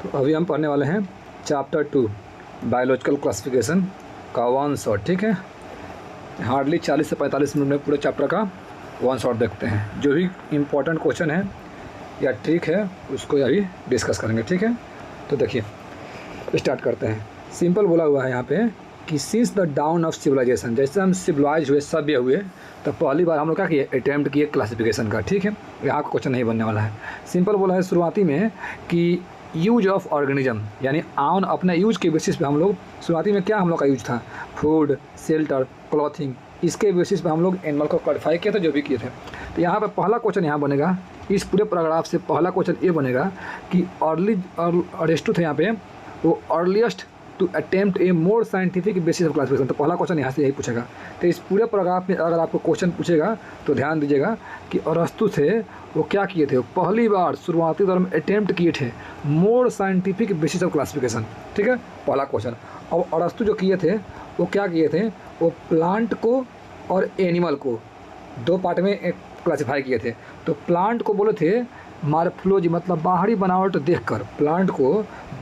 तो अभी हम पढ़ने वाले हैं चैप्टर 2 बायोलॉजिकल क्लासिफिकेशन का वन शॉट। ठीक है, हार्डली 40 से 45 मिनट में पूरे चैप्टर का वन शॉट देखते हैं। जो भी इम्पोर्टेंट क्वेश्चन है या ट्रिक है उसको अभी डिस्कस करेंगे। ठीक है, तो देखिए स्टार्ट करते हैं। सिंपल बोला हुआ है यहाँ पे कि since the dawn of civilisation, जैसे हम सिविलाइज हुए, सभ्य हुए, तो पहली बार हम लोग क्या किए, अटैम्प्ट किए क्लासिफिकेशन का। ठीक है, यहाँ का क्वेश्चन नहीं बनने वाला है। सिंपल बोला है शुरुआती में कि यूज ऑफ ऑर्गेनिज्म, यानी ऑन अपने यूज के बेसिस पे हम लोग शुरुआती में क्या हम लोग का यूज था, फूड, शेल्टर, क्लॉथिंग, इसके बेसिस पे हम लोग एनिमल को क्वालिफाई किए थे, जो भी किए थे। तो यहाँ पे पहला क्वेश्चन यहाँ बनेगा, इस पूरे पैराग्राफ से पहला क्वेश्चन ये बनेगा कि अरिस्टो थे यहाँ पे, वो earliest to attempt a more scientific basis of classification. तो पहला क्वेश्चन यहाँ से यही पूछेगा। तो इस पूरे पैराग्राफ में अगर आपको क्वेश्चन पूछेगा तो ध्यान दीजिएगा कि अरस्तु थे, वो क्या किए थे, वो पहली बार शुरुआती दौर में अटेम्प्ट किए थे मोर साइंटिफिक बेसिस ऑफ क्लासिफिकेशन। ठीक है, पहला क्वेश्चन। और अरस्तु जो किए थे वो क्या किए थे, वो प्लांट को और एनिमल को दो पार्ट में क्लासिफाई किए थे। तो प्लांट को बोले थे मार्फोलॉजी, मतलब बाहरी बनावट देखकर प्लांट को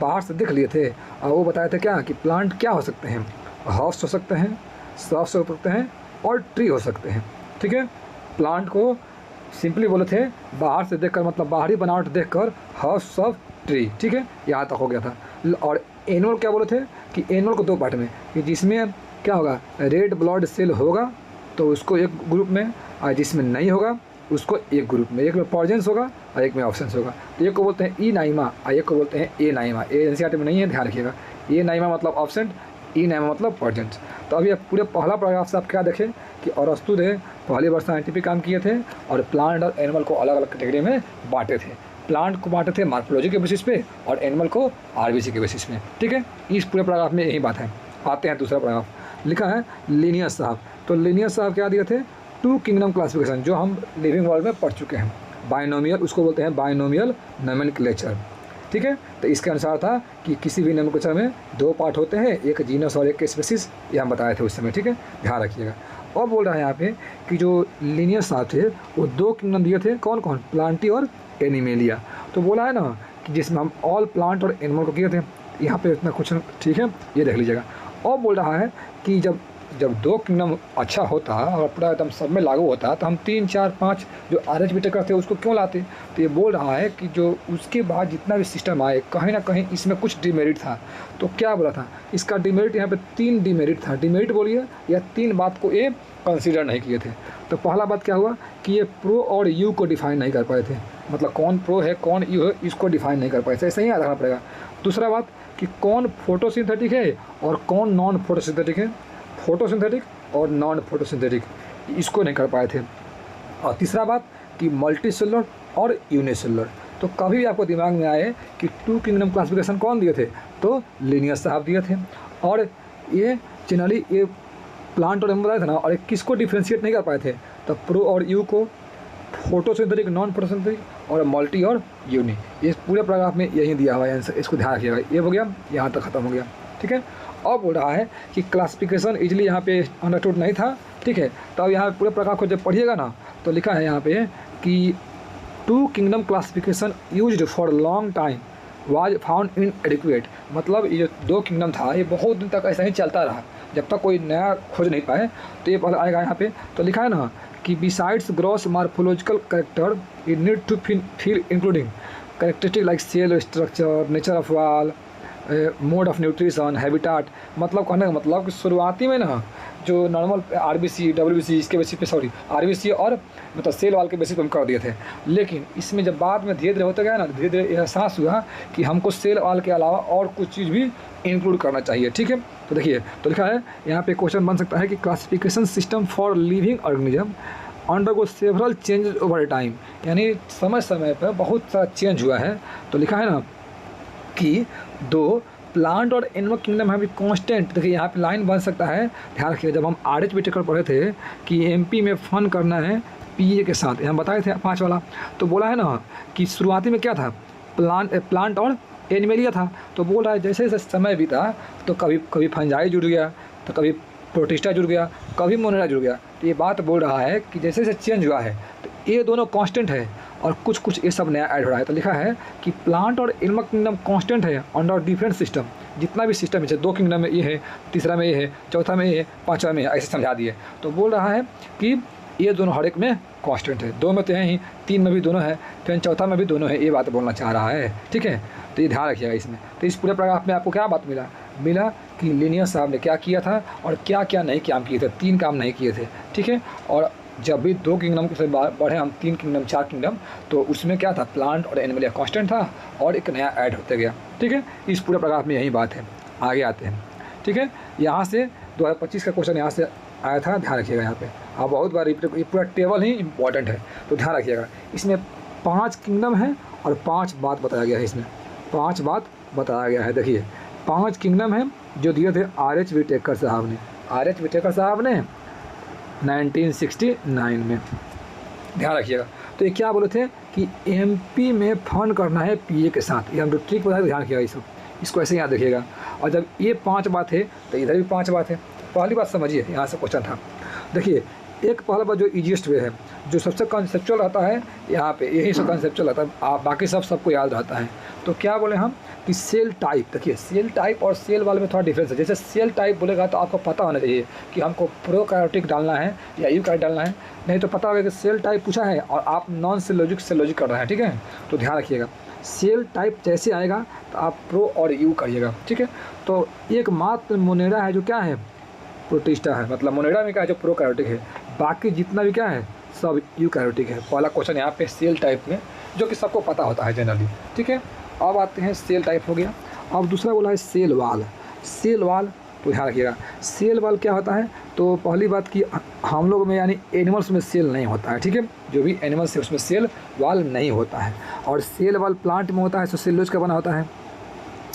बाहर से देख लिए थे, और वो बताए थे क्या कि प्लांट क्या हो सकते हैं, हर्ब्स हो सकते हैं, श्रब्स हो सकते हैं और ट्री हो सकते हैं। ठीक है, प्लांट को सिंपली बोले थे बाहर से देखकर, मतलब बाहरी बनावट देखकर हर्ब्स, सब, ट्री। ठीक है, यहाँ तक हो गया था। और एनिमल क्या बोले थे कि एनिमल को दो पार्ट में, कि जिसमें क्या होगा, रेड ब्लड सेल होगा तो उसको एक ग्रुप में, और जिसमें नहीं होगा उसको एक ग्रुप में, एक में पर्जेंस होगा और एक में ऑप्शंस होगा। तो एक को बोलते हैं ई नाइमा और एक को बोलते हैं ए नाइमा। ए एनसीईआरटी में नहीं है, ध्यान रखिएगा। ए नाइमा मतलब ऑप्शन, ई नाइमा मतलब पर्जेंस। तो अभी पूरे पहला पैराग्राफ से आप क्या देखें कि अरस्तु ने पहली बार साइंटिफिक काम किए थे और प्लांट और एनिमल को अलग अलग कैटेगरी में बांटे थे। प्लांट को बांटे थे मार्फोलॉजी के बेसिस पे और एनिमल को आरबीसी के बेसिस पे। ठीक है, इस पूरे पैराग्राफ में यही बात है। आते हैं दूसरा पैराग्राफ, लिखा है लिनियस साहब। तो लिनियस साहब क्या दिए थे, टू किंगडम क्लासिफिकेशन, जो हम लिविंग वर्ल्ड में पढ़ चुके हैं। बाइनोमियल, उसको बोलते हैं बाइनोमियल नोमेनक्लेचर। ठीक है, तो इसके अनुसार था कि किसी भी नोमेनक्लेचर में दो पार्ट होते हैं, एक जीनस और एक स्पीशीज, ये हम बताए थे उस समय। ठीक है, ध्यान रखिएगा। और बोल रहा है यहाँ पे कि जो लिनियस साहब थे वो दो किंगडम दिए थे, कौन कौन, प्लांटी और एनिमेलिया। तो बोला है ना कि जिसमें हम ऑल प्लांट और एनिमल को किए थे। यहाँ पे इतना क्वेश्चन, ठीक है, ये देख लीजिएगा। और बोल रहा है कि जब दो किंगडम अच्छा होता और पूरा एकदम सब में लागू होता तो हम 3, 4, 5 जो आरएच बीटेक करते उसको क्यों लाते। तो ये बोल रहा है कि जो उसके बाद जितना भी सिस्टम आए, कहीं ना कहीं इसमें कुछ डिमेरिट था। तो क्या बोला था, इसका डिमेरिट यहाँ पे 3 डिमेरिट था। डिमेरिट बोलिए या 3 बात को ये कंसीडर नहीं किए थे। तो पहला बात क्या हुआ कि ये प्रो और यू को डिफाइन नहीं कर पाए थे, मतलब कौन प्रो है कौन यू है इसको डिफाइन नहीं कर पाए थे, ऐसे ही याद रखना पड़ेगा। दूसरा बात कि कौन फोटोसिंथेटिक है और कौन नॉन फोटोसिंथेटिक है, फोटोसिंथेटिक और नॉन फोटोसिंथेटिक, इसको नहीं कर पाए थे। और तीसरा बात कि मल्टी सेलुलर और यूनिसेलुलर। तो कभी भी आपको दिमाग में आए कि टू किंगडम क्लासिफिकेशन कौन दिए थे, तो लिनियस साहब दिए थे। और ये जनरली ये प्लांट और एनिमल बताए थे ना, और ये किसको डिफ्रेंशिएट नहीं कर पाए थे, तो प्रो और यू को, फोटोसिंथेटिक, नॉन फोटोसिंथेटिक और मल्टी और यूनि। ये पूरे पैराग्राफ में यही दिया हुआ है आंसर, इसको ध्यान रखिएगा। ये हो गया, यहाँ तक ख़त्म हो गया। ठीक है, और बोल रहा है कि क्लासिफिकेशन इजली यहाँ पे अंडरस्टूड नहीं था। ठीक है, तो अब यहाँ पूरे प्रकार को जब पढ़िएगा ना तो लिखा है यहाँ पे कि two kingdom classification used for long time was found inadequate. मतलब ये जो दो किंगडम था ये बहुत दिन तक ऐसा ही चलता रहा, जब तक कोई नया खोज नहीं पाए। तो ये पहले आएगा यहाँ पे, तो लिखा है ना कि besides gross morphological character it need to feel including characteristic like cell structure, nature of wall, mode of nutrition, habitat. मतलब कहने का मतलब कि शुरुआती में ना जो नॉर्मल आरबीसी, डब्ल्यूबीसी, इसके बेसिस पे, सॉरी आरबीसी और मतलब सेल वाल के बेसिस पे हम कर दिए थे। लेकिन इसमें जब बाद में धीरे धीरे होता गया ना, धीरे धीरे एहसास हुआ कि हमको सेल वाल के अलावा और कुछ चीज़ भी इंक्लूड करना चाहिए। ठीक है, तो देखिए, तो लिखा है यहाँ पे क्वेश्चन बन सकता है कि classification system for living organism undergo several changes over time, यानी समय समय पर बहुत सारा चेंज हुआ है। तो लिखा है ना कि दो प्लांट और एनिमल किंगडम है भी कांस्टेंट। देखिए यहाँ पे लाइन बन सकता है, ध्यान रखिए। जब हम आरएच बीटेक पढ़े थे कि एमपी में फन करना है पीए के साथ, हम बताए थे 5 वाला। तो बोला है ना कि शुरुआती में क्या था, प्लांट और एनिमलिया था। तो बोल रहा है जैसे जैसे समय बीता तो कभी फंजाई जुड़ गया, तो कभी प्रोटिस्टा जुड़ गया, कभी मोनेरा जुड़ गया। तो ये बात बोल रहा है कि जैसे जैसे चेंज हुआ है तो ये दोनों कांस्टेंट है और कुछ कुछ ये सब नया ऐड हो रहा है। तो लिखा है कि प्लांट और एनिमल किंगडम कांस्टेंट है अंडर डिफरेंट सिस्टम। जितना भी सिस्टम है, 2 किंगडम में ये है, तीसरा में ये है, चौथा में ये है, पाँचवा में ऐसे समझा दिए। तो बोल रहा है कि ये दोनों हर एक में कांस्टेंट है, 2 में तो है ही, 3 में भी दोनों है, फिर चौथा में भी दोनों है, ये बात बोलना चाह रहा है। ठीक है, तो ये ध्यान रखिएगा इसमें। तो इस पूरे पैराग्राफ में आपको क्या बात मिला कि लिनियस साहब ने क्या किया था और क्या क्या नहीं काम किए थे। 3 काम नहीं किए थे। ठीक है, और जब भी 2 किंगडम से बढ़े हम 3 किंगडम 4 किंगडम, तो उसमें क्या था, प्लांट और एनिमल कांस्टेंट था और एक नया ऐड होते गया। ठीक है, इस पूरे पैराग्राफ में यही बात है। आगे आते हैं। ठीक है, यहाँ से 2025 का क्वेश्चन यहाँ से आया था, ध्यान रखिएगा यहाँ पे। हाँ, बहुत बार ये पूरा टेबल ही इंपॉर्टेंट है, तो ध्यान रखिएगा। इसमें 5 किंगडम है और 5 बात बताया गया है। इसमें 5 बात बताया गया है। देखिए 5 किंगडम है जो दिए थे R.H. विटेकर साहब ने। R.H. विटेकर साहब ने 1969 में। ध्यान रखिएगा। तो ये क्या बोले थे कि MP में फंड करना है PA के साथ। ये हम ट्रिक बताए, ध्यान रखिएगा इसको ऐसे याद रखिएगा। और जब ये 5 बात है तो इधर भी 5 बात है। पहली बात समझिए, यहाँ से क्वेश्चन था। देखिए एक पहला बात जो ईजीएस्ट वे है, जो सबसे कॉन्सेप्चुअल रहता है, यहाँ पे यही सब कॉन्सेप्चुअल रहता है। आप बाकी सबको याद रहता है। तो क्या बोले हम कि सेल टाइप। देखिए सेल टाइप और सेल वाले में थोड़ा डिफरेंस है। जैसे सेल टाइप बोलेगा तो आपको पता होना चाहिए कि हमको प्रोकार्योटिक डालना है या यूकार्योटिक डालना है, नहीं तो पता होगा कि सेल टाइप पूछा है और आप नॉन सेलॉजिक सेलॉजिक कर रहे हैं। ठीक है, तो ध्यान रखिएगा। सेल टाइप जैसे आएगा तो आप प्रो और यू करिएगा। ठीक है, तो एक मात्र मोनेरा है जो क्या है, प्रोटिस्टा है। मतलब मोनेरा में क्या है, जो प्रोकार्योटिक है। बाकी जितना भी क्या है, सब यूकार्योटिक है। पहला क्वेश्चन यहाँ पे सेल टाइप में, जो कि सबको पता होता है जनरली। ठीक है, अब आते हैं सेल टाइप हो गया। अब दूसरा बोला है सेल वाल। सेल वाल, तो ध्यान रखिएगा सेल वाल क्या होता है। तो पहली बात कि हम लोग में यानी एनिमल्स में सेल नहीं होता है। ठीक है, जो भी एनिमल्स है उसमें सेल वाल नहीं होता है। और सेल वाल प्लांट में होता है, तो सेलुलोज का बना होता है।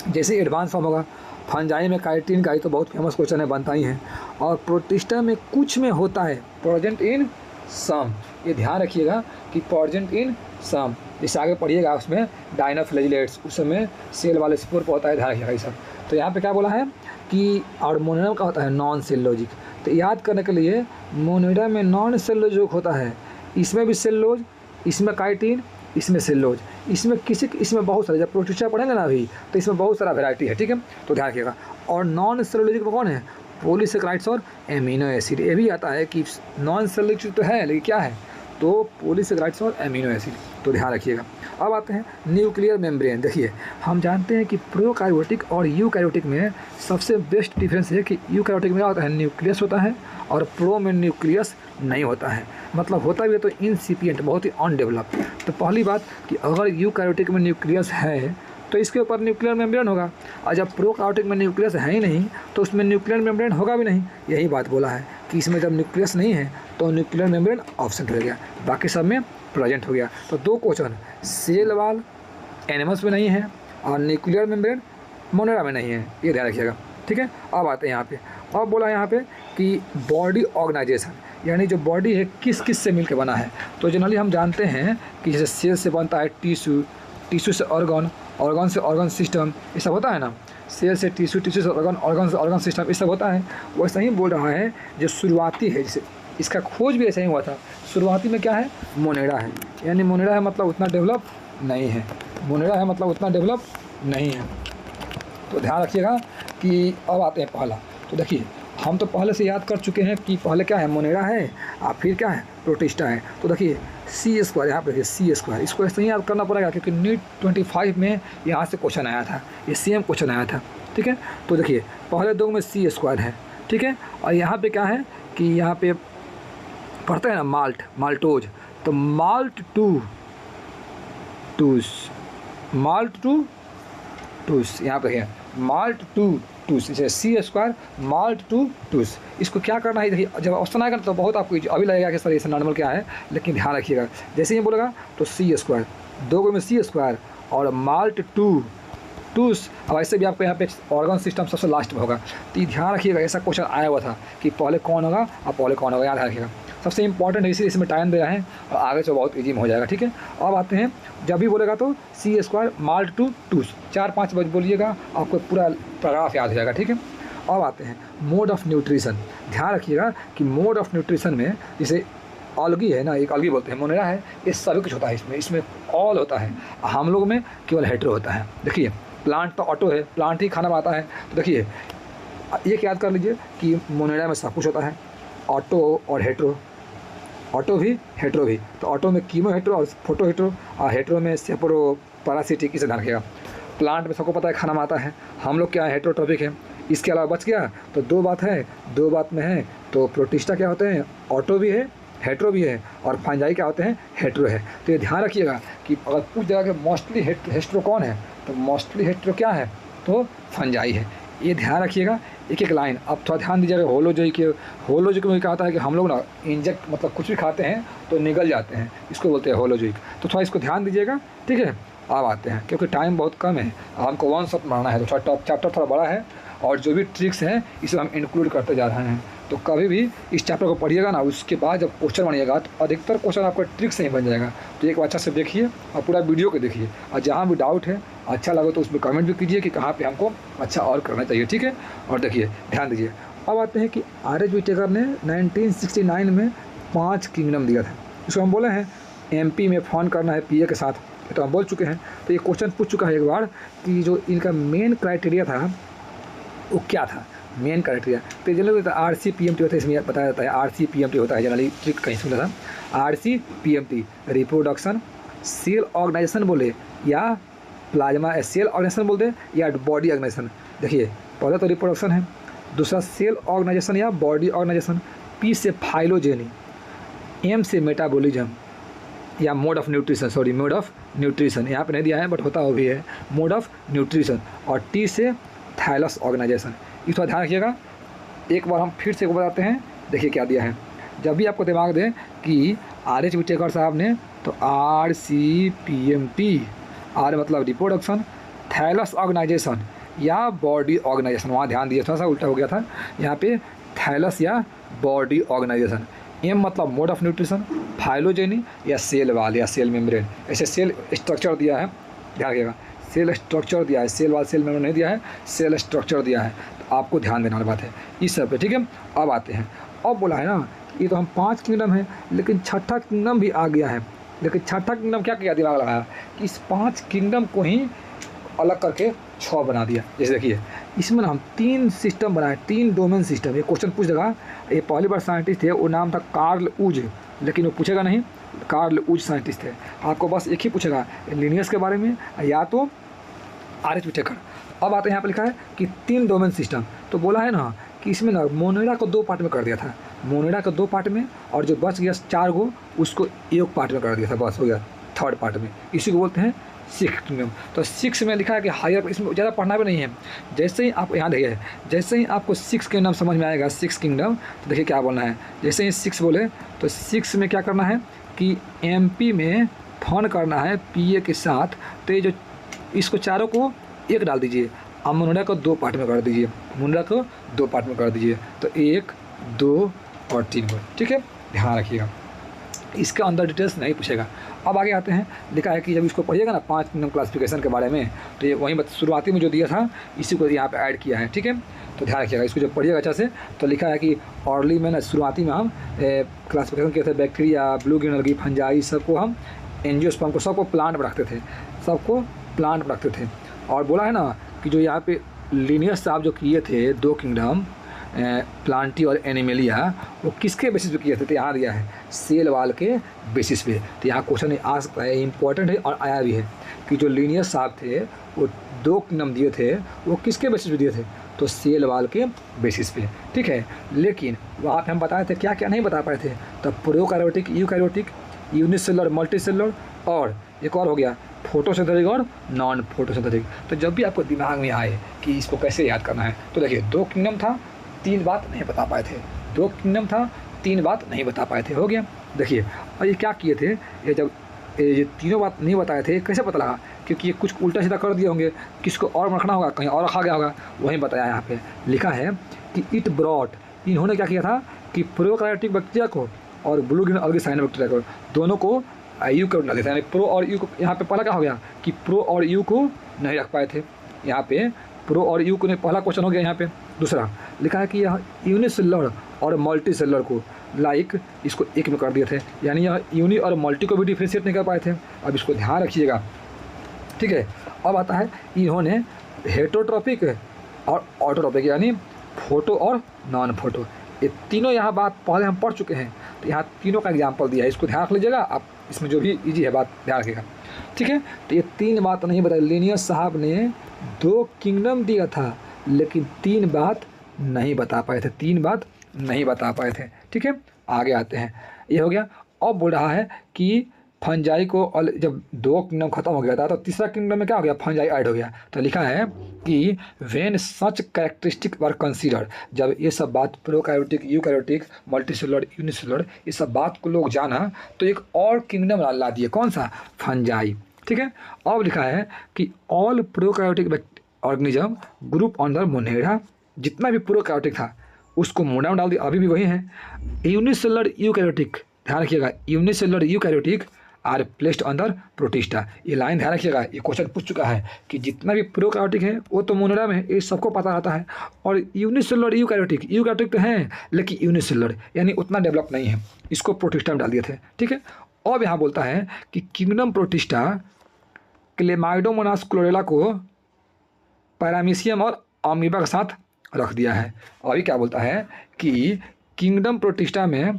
जैसे एडवांस फॉर्म होगा फंजाई में काइटिन का, ही तो बहुत फेमस क्वेश्चन है, बनता ही है। और प्रोटिस्टा में कुछ में होता है प्रेजेंट इन सम। ये ध्यान रखिएगा कि प्रेजेंट इन सम। जैसे आगे पढ़िएगा उसमें डायनोफ्लैजिलेट्स, उस समय सेल वाले स्पोर पर होता है, ध्यान रखिएगा ये सब। तो यहाँ पे क्या बोला है कि और मोनेरा का होता है नॉन सेलुलोजिक। तो याद करने के लिए मोनेरा में नॉन सेलुलोजिक होता है, इसमें भी सेलुलोज, इसमें काइटिन, इसमें सेलुलोज, इसमें बहुत सारे, जब प्रोटिस्टा पढ़ेंगे ना अभी तो इसमें बहुत सारा वैरायटी है। ठीक है, तो ध्यान रखिएगा। और नॉन सेलुलोजिक में कौन है, पॉलीसेकेराइड्स और एमिनो एसिड। ये भी आता है कि नॉन सेलुलोजिक तो है लेकिन क्या है, तो पॉलीसेकेराइड्स और एमिनो एसिड। तो ध्यान रखिएगा। अब आते हैं न्यूक्लियर मेम्ब्रेन। देखिए हम जानते हैं कि प्रोकार्योटिक और यूकार्योटिक में सबसे बेस्ट डिफरेंस है कि यूकार्योटिक में क्या होता है, न्यूक्लियस होता है, और प्रो में न्यूक्लियस नहीं होता है। मतलब होता भी है तो इनसिपिएंट, बहुत ही अनडेवलप्ड। तो पहली बात कि अगर यूकार्योटिक में न्यूक्लियस है तो इसके ऊपर न्यूक्लियर मेम्ब्रेन होगा, और जब प्रोकार्योटिक में न्यूक्लियस है ही नहीं तो उसमें न्यूक्लियर मेम्ब्रेन होगा भी नहीं। यही बात बोला है कि इसमें जब न्यूक्लियस नहीं है तो न्यूक्लियर मेम्ब्रेन ऑब्सेंट हो गया, बाकी सब में प्रेजेंट हो गया। तो 2 क्वेश्चन, सेल वाल एनिमल्स में नहीं है और न्यूक्लियर मेम्ब्रेन मोनेरा में नहीं है, ये ध्यान रखिएगा। ठीक है, अब आते हैं यहाँ पे। अब बोला यहाँ पे कि बॉडी ऑर्गेनाइजेशन, यानी जो बॉडी है किस किस से मिलकर बना है। तो जनरली हम जानते हैं कि जैसे सेल से बनता है टिश्यू, टिश्यू से ऑर्गन, ऑर्गन से ऑर्गन सिस्टम, ये सब होता है ना। सेल से टिश्यू, टिश्यू से ऑर्गन, ऑर्गन से ऑर्गन सिस्टम, ये सब होता है। वैसा ही बोल रहा है जो शुरुआती है, जैसे इसका खोज भी ऐसा ही हुआ था। शुरुआती में क्या है, मोनेरा है। यानी मोनेरा है मतलब उतना डेवलप नहीं है, मोनेरा है मतलब उतना डेवलप नहीं है। तो ध्यान रखिएगा कि अब आते हैं पहला। तो देखिए हम तो पहले से याद कर चुके हैं कि पहले क्या है, मोनेरा है और फिर क्या है, प्रोटिस्टा है। तो देखिए C², यहाँ पे देखिए C², इसको ऐसे ही याद करना पड़ेगा क्योंकि नीट 25 में यहाँ से क्वेश्चन आया था, ये सेम क्वेश्चन आया था। ठीक है, तो देखिए पहले 2 में C² है। ठीक है, और यहाँ पे क्या है कि यहाँ पे पढ़ते हैं ना माल्ट, माल्टोज, तो माल्ट टू टूस, माल्ट टू टूस, यहाँ पे है माल्ट टू टूस, जैसे C² माल्ट टू टूस। इसको क्या करना है, देखिए जब ऑप्शन आएगा तो बहुत आपको अभी लगेगा कि सर ये नॉर्मल क्या है, लेकिन ध्यान रखिएगा जैसे ही बोलेगा तो C², 2 में C² और माल्ट टू टूस। अब ऐसे भी आपको यहाँ पे ऑर्गन सिस्टम सबसे लास्ट में होगा। तो ध्यान रखिएगा, ऐसा क्वेश्चन आया हुआ था कि पहले कौन होगा और पहले कौन होगा, याद रखिएगा। सबसे इंपॉर्टेंट है, इसीलिए इसमें टाइम दे रहे हैं और आगे से बहुत ईजी में हो जाएगा। ठीक है, अब आते हैं, जब भी बोलेगा तो C² माल्ट टू टूस, 4-5 बार बोलिएगा, आपको पूरा पैराग्राफ याद हो जाएगा। ठीक है, अब आते हैं मोड ऑफ न्यूट्रिशन। ध्यान रखिएगा कि मोड ऑफ न्यूट्रिशन में जैसे ऑलगी है ना, एक ऑलगी बोलते हैं, मोनेरा है, ये सभी कुछ होता है इसमें ऑल होता है। हम लोग में केवल हेट्रो होता है। देखिए प्लांट तो ऑटो है, प्लांट ही खाना बनाता है। तो देखिए ये याद कर लीजिए कि मोनेरा में सब कुछ होता है, ऑटो और हेट्रो, ऑटो भी हेट्रो भी। तो ऑटो में कीमो हेट्रो और फोटो हेट्रो, और हेट्रो में सेपरो पैरासिटिक, इसे ध्यान रखिएगा। प्लांट में सबको पता है खाना बनाता है, हम लोग क्या है हेट्रोट्रॉपिक है। इसके अलावा बच गया तो दो बात है, दो बात में है तो प्रोटिस्टा क्या होते हैं, ऑटो भी है हेट्रो भी है, और फंजाई क्या होते हैं, हेट्रो है। तो ये ध्यान रखिएगा कि अगर पूछ जाएगा कि मोस्टली हेट्रो कौन है, तो मोस्टली हेट्रो क्या है, तो फंजाई है। ये ध्यान रखिएगा एक एक लाइन। अब थोड़ा ध्यान दीजिएगा होलोजोइक में क्या होता है कि हम लोग ना इंजेक्ट मतलब कुछ भी खाते हैं तो निगल जाते हैं, इसको बोलते हैं होलोजोइक। तो थोड़ा इसको ध्यान दीजिएगा, ठीक है। अब आते हैं, क्योंकि टाइम बहुत कम है, हमको वन शॉट मारना है, तो थोड़ा चैप्टर थोड़ा बड़ा है और जो भी ट्रिक्स हैं इसे हम इंक्लूड करते जा रहे हैं। तो कभी भी इस चैप्टर को पढ़िएगा ना, उसके बाद जब क्वेश्चन बनिएगा तो अधिकतर क्वेश्चन आपका ट्रिक से ही बन जाएगा। तो एक बार अच्छा से देखिए और पूरा वीडियो को देखिए, और जहाँ भी डाउट है अच्छा लगे तो उसमें कमेंट भी कीजिए कि कहाँ पे हमको अच्छा और करना चाहिए, ठीक है। और देखिए ध्यान दीजिए। अब आते हैं कि आर.एच. व्हिटेकर ने 1969 में 5 किंगडम दिया था। इसको हम बोले हैं MP में फाउंड करना है PA के साथ, तो हम बोल चुके हैं। तो ये क्वेश्चन पूछ चुका है एक बार कि जो इनका मेन क्राइटेरिया था वो क्या था, मेन क्राइटेरिया। तो जनरली RCPMT होता है, इसमें बताया जाता है RCPMT होता है, जनरली ट्रिक कहीं सुना था। RCPMT रिप्रोडक्शन, सेल ऑर्गेनाइजेशन बोले या प्लाज्मा सेल ऑर्गेनाइजेशन बोलते या बॉडी ऑर्गेनाइजेशन। देखिए पहले तो रिप्रोडक्शन है, दूसरा सेल ऑर्गेनाइजेशन या बॉडी ऑर्गेनाइजेशन, P से फाइलोजेनी, M से मेटाबॉलिज्म या mode of nutrition, sorry mode of nutrition यहाँ पे नहीं दिया है बट होता वो भी है, मोड ऑफ न्यूट्रिशन, और T से थाइलस ऑर्गेनाइजेशन। इस पर ध्यान रखिएगा। एक बार हम फिर से बताते हैं, देखिए क्या दिया है। जब भी आपको दिमाग दे कि R.H. व्हिटेकर साहब ने, तो RCPMT, R मतलब रिप्रोडक्शन, थाइलस ऑर्गेनाइजेशन या बॉडी ऑर्गेनाइजेशन, वहाँ ध्यान दिए, थोड़ा सा उल्टा हो गया था यहाँ पे, थाइलस या बॉडी ऑर्गेनाइजेशन। M मतलब मोड ऑफ न्यूट्रिशन, फाइलोजेनी या सेल वाल या सेल मेम्ब्रेन। ऐसे सेल स्ट्रक्चर दिया है, ध्यान रखिएगा। सेल स्ट्रक्चर दिया है, सेल वाल सेल मेम्ब्रेन नहीं दिया है, सेल स्ट्रक्चर दिया है। तो आपको ध्यान देने वाली बात है इस सब पे, ठीक है। अब आते हैं, अब बोला है ना ये तो हम 5 किंगडम है, लेकिन छठा किंगडम भी आ गया है। लेकिन छठा किंगडम क्या किया, दिमाग लगाया कि इस 5 किंगडम को ही अलग करके 6 बना दिया। जैसे देखिए इसमें ना हम 3 सिस्टम बनाए, 3 डोमेन सिस्टम। ये क्वेश्चन पूछ देगा, ये पहली बार साइंटिस्ट थे, वो नाम था कार्ल उज, लेकिन वो पूछेगा नहीं, कार्ल उज साइंटिस्ट थे। आपको बस एक ही पूछेगा लिनियस के बारे में या तो R.H. व्हिटेकर। अब आते हैं यहाँ पर लिखा है कि 3 डोमेन सिस्टम। तो बोला है ना कि इसमें ना मोनेरा को 2 पार्ट में कर दिया था, मोनेरा को 2 पार्ट में, और जो बच गया 4 गो उसको 1 पार्ट में कर दिया था, बस हो गया 3rd पार्ट में। इसी को बोलते हैं 6 किंगडम। तो 6 में लिखा है कि हायर, इसमें ज़्यादा पढ़ना भी नहीं है। जैसे ही आप यहाँ देखिए, जैसे ही आपको 6 किंगडम समझ में आएगा, 6 किंगडम, तो देखिए क्या बोलना है। जैसे ही 6 बोले तो 6 में क्या करना है कि MP में फाउंड करना है PA के साथ। तो ये जो इसको चारों को 1 डाल दीजिए, अब मोनेरा को 2 पार्ट में कर दीजिए, मोनेरा को 2 पार्ट में कर दीजिए। तो 1, 2 और 3 को, ठीक है, ध्यान रखिएगा। इसके अंदर डिटेल्स नहीं पूछेगा। अब आगे आते हैं, लिखा है कि जब इसको पढ़िएगा ना 5 किंगडम क्लासिफिकेशन के बारे में, तो ये वहीं शुरुआती में जो दिया था इसी को यहाँ पे ऐड किया है, ठीक है। तो ध्यान रखिएगा, इसको जब पढ़िएगा अच्छा से। तो लिखा है कि अर्ली में ना शुरुआती में हम क्लासिफिकेशन किए थे, bacteria, blue green algae, fungi, सबको हम एंजियोस्पर्म को सबको प्लांट में रखते थे, सबको प्लांट में रखते थे। और बोला है ना कि जो यहाँ पे लिनियस साहब जो किए थे 2 किंगडम, प्लांटी और एनिमेलिया, वो किसके बेसिस पे किए थे, तो यहाँ दिया है सेल वाल के बेसिस पे। तो यहाँ क्वेश्चन आ सकता है, इंपॉर्टेंट है और आया भी है कि जो लिनियस साहब थे वो 2 किंगडम दिए थे, वो किसके बेसिस पे दिए थे, तो सेल वाल के बेसिस पे, ठीक है। लेकिन वहाँ पे हम बताए थे क्या क्या नहीं बता पाए थे, तो प्रोकैरियोटिक, यूकैरियोटिक, यूनिसेलुलर, मल्टीसेलुलर, और एक और हो गया फोटोसिंथेटिक और नॉन फोटोसिंथेटिक। तो जब भी आपको दिमाग में आए कि इसको कैसे याद करना है, तो देखिए 2 किंगडम था, 3 बात नहीं बता पाए थे, 2 किंगडम था, 3 बात नहीं बता पाए थे, हो गया। देखिए और ये क्या किए थे, ये जब ये तीनों बात नहीं बताए थे, कैसे पता लगा, क्योंकि ये कुछ उल्टा सीधा कर दिए होंगे, किसको और रखना होगा, कहीं और रखा गया होगा, वहीं बताया। यहाँ पे लिखा है कि इट ब्रॉट, इन्होंने क्या किया था कि प्रोकैरियोटिक बैक्टीरिया को और ब्लू ग्रीन एल्गी साइनोबैक्टीरिया को, दोनों को यू को डाल देते हैं, प्रो और यू को। यहाँ पे पहला क्या हो गया कि प्रो और यू को नहीं रख पाए थे, यहाँ पे प्रो और यू को नहीं, पहला क्वेश्चन हो गया। यहाँ पे दूसरा लिखा है कि यह यूनिसेलुलर और मल्टी सेलुलर को लाइक इसको एक में कर दिए थे, यानी यह यूनि और मल्टी को भी डिफ्रेंशिएट नहीं कर पाए थे। अब इसको ध्यान रखिएगा, ठीक है। अब आता है इन्होंने हेटरोट्रॉपिक और ऑटोट्रॉपिक यानी फोटो और नॉन फोटो, ये तीनों यहाँ बात पहले हम पढ़ चुके हैं, तो यहाँ तीनों का एग्जाम्पल दिया है, इसको ध्यान रख लीजिएगा आप, इसमें जो भी इजी है बात ध्यान रखिएगा, ठीक है। तो ये 3 बात नहीं बताई, लिनियस साहब ने 2 किंगडम दिया था लेकिन 3 बात नहीं बता पाए थे, 3 बात नहीं बता पाए थे, ठीक है। आगे आते हैं, ये हो गया। अब बोल रहा है कि फंजाई को जब 2 किंगडम खत्म हो गया था तो तीसरा किंगडम में क्या हो गया, फंजाई ऐड हो गया। तो लिखा है कि when such characteristic were considered, जब ये सब बात प्रोकैरियोटिक, यूकैरियोटिक, मल्टीसेलुलर, यूनिसेलुलर, ये सब बात को लोग जाना तो एक और किंगडम ला दिए, कौन सा, फंजाई, ठीक है। अब लिखा है कि all prokaryotic organism group under Monera, जितना भी प्रोकैरियोटिक था उसको मोनेरा में डाल दिया, अभी भी वही है। यूनिसेलुलर यूकैरियोटिक, ध्यान रखिएगा, unicellular eukaryotic are placed under Protista, ये लाइन ध्यान रखिएगा, ये क्वेश्चन पूछ चुका है कि जितना भी प्रोकैरियोटिक है वो तो मोनेरा में है, ये सबको पता रहता है, और यूनिसेलुलर यूकैरियोटिक तो हैं लेकिन यूनिसेलुलर यानी उतना डेवलप नहीं है, इसको प्रोटिस्टा में डाल दिए थे, ठीक है। अब यहाँ बोलता है कि किंगडम प्रोटिस्टा क्लेमाइडोमोनास क्लोरेला को पैरामीशियम और अमीबा के साथ रख दिया है। अभी क्या बोलता है कि किंगडम प्रोटिस्टा में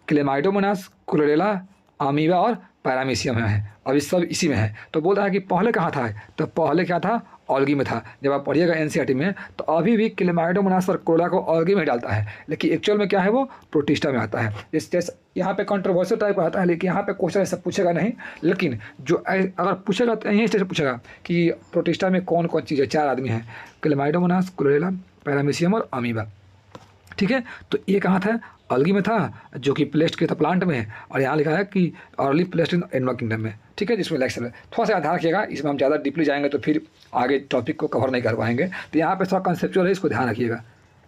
क्लेमाइडोमोनास क्लोरेला अमीबा और पैरामीशियम है, अभी सब इसी में है। तो बोल रहा है कि पहले कहाँ था, तो पहले क्या था, ऑल्गी में था। जब आप पढ़िएगा एनसीईआरटी में तो अभी भी क्लेमाइडोमोनास और क्लोरेला को ऑल्गी में डालता है, लेकिन एक्चुअल में क्या है, वो प्रोटिस्टा में आता है। जैसे यहाँ पे कंट्रोवर्शियल टाइप का आता है, लेकिन यहाँ पे क्वेश्चन ऐसा पूछेगा नहीं, लेकिन जो अगर पूछेगा तो यहीं से पूछेगा कि प्रोटिस्टा में कौन कौन चीज़ है, 4 आदमी हैं, क्लेमाइडोमोनास, क्लोरेला, पैरामीशियम और अमीबा, ठीक है। तो ये कहाँ था, अलगी में था, जो कि प्लेस्ड किया था प्लांट में, और यहाँ लिखा है कि early placed in animal kingdom में, ठीक है, जिसमें लेक्चर है। थोड़ा सा ध्यान रखिएगा, इसमें हम ज़्यादा डीपली जाएंगे तो फिर आगे टॉपिक को कवर नहीं कर पाएंगे, तो यहाँ पे थोड़ा कंसेप्चुअल है, इसको ध्यान रखिएगा,